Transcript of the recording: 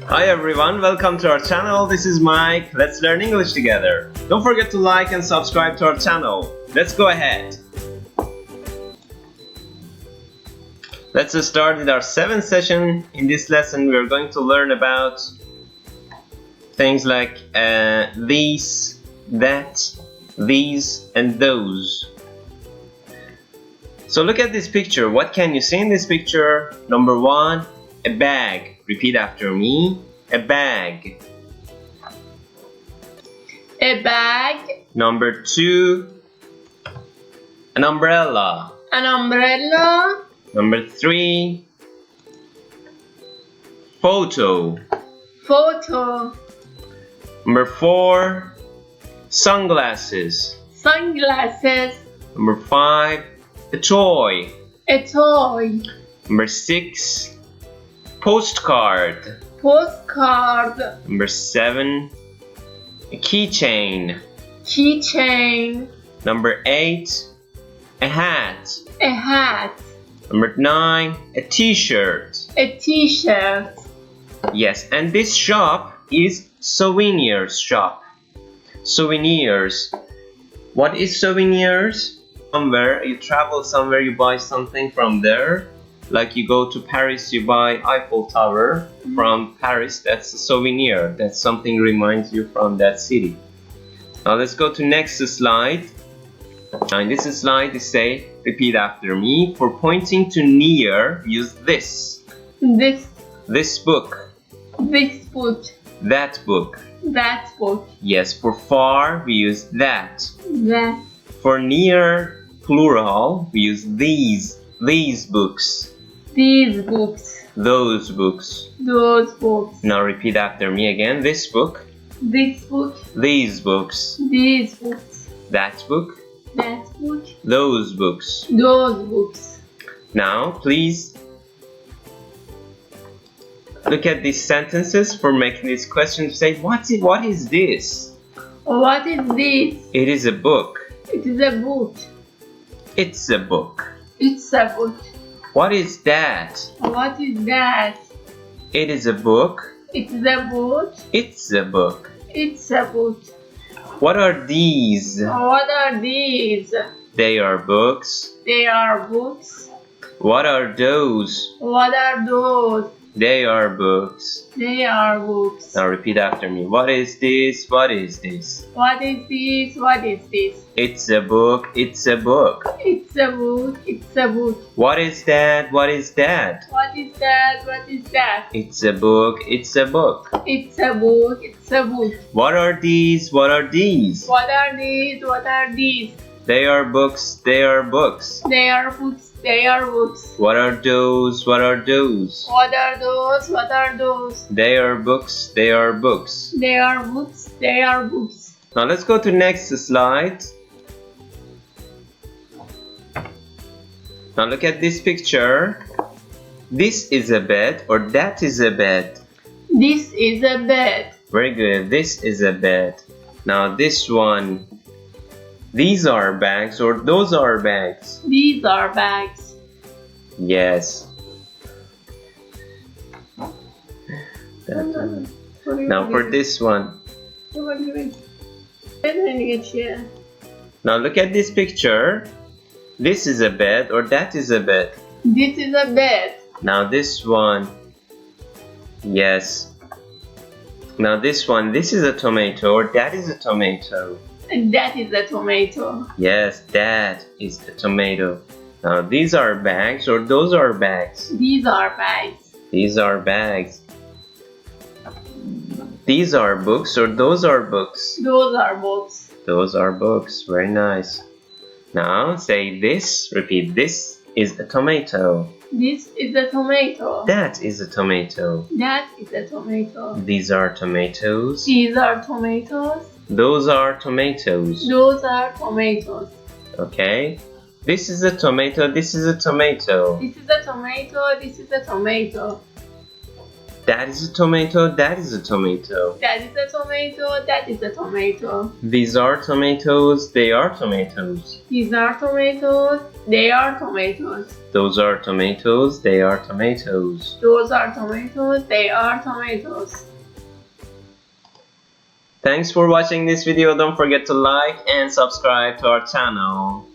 Hi everyone, welcome to our channel. This is Mike. Let's learn English together. Don't forget to like and subscribe to our channel. Let's go ahead. Let's start with our 7th session. In this lesson, we are going to learn about things like these, that, these, and those. So look at this picture. What can you see in this picture? Number 1, a bag. Repeat after me. A bag. A bag. Number 2, an umbrella. An umbrella. Number 3, photo. Photo. Number 4, sunglasses. Sunglasses. Number 5, a toy. A toy. Number 6, postcard. Postcard. Number 7, a keychain. Keychain. Number 8, a hat. A hat. Number 9, a t-shirt. A t-shirt. Yes, and this shop is souvenirs shop. Souvenirs. What is souvenirs? Somewhere, you travel somewhere, you buy something from there. Like you go to Paris, you buy Eiffel Tower from Paris. That's a souvenir. That's something reminds you from that city. Now let's go to next slide. Now in this slide, they say, repeat after me. For pointing to near, use this. This. This book. This book. That book. That book. Yes, for far, we use that. That. For near, plural, we use these. These books. These books. Those books. Those books. Now repeat after me again. This book. This book. These books. These books. That book. That book. Those books. Those books. Now, please look at these sentences for making these questions. Say, what is this? What is this? It is a book. It is a book. It's a book. It's a book. What is that? What is that? It is a book. It is a book. It's a book. It's a book. What are these? What are these? They are books. They are books. What are those? What are those? They are books. They are books. Now repeat after me. What is this? What is this? What is this? What is this? It's a book. It's a book. It's a book. It's a book. What is that? What is that? What is that? What is that? It's a book. It's a book. It's a book. It's a book. What are these? What are these? What are these? What are these? They are books. They are books. They are books. They are books. What are those? What are those? What are those? What are those? They are books. They are books. They are books. They are books. Now let's go to next slide. Now look at this picture. This is a bed or that is a bed. This is a bed. Very good. This is a bed. Now this one. These are bags or those are bags. These are bags. Yes. That one. Now for this one. Now look at this picture. This is a bed or that is a bed. This is a bed. Now this one. Yes. Now this one. This is a tomato or that is a tomato. And that is a tomato. Yes, that is a tomato. Now these are bags or those are bags. These are bags. These are bags. These are books or those are books. Those are books. Those are books. Very nice. Now say this. Repeat. This is a tomato. This is a tomato. That is a tomato. That is a tomato. These are tomatoes. These are tomatoes. Those are tomatoes. Those are tomatoes. Okay. This is a tomato. This is a tomato. This is a tomato. This is a tomato. That is a tomato. That is a tomato. That is a tomato. That is a tomato. These are tomatoes. They are tomatoes. These are tomatoes. They are tomatoes. Those are tomatoes. They are tomatoes. Those are tomatoes. They are tomatoes. Thanks for watching this video. Don't forget to like and subscribe to our channel.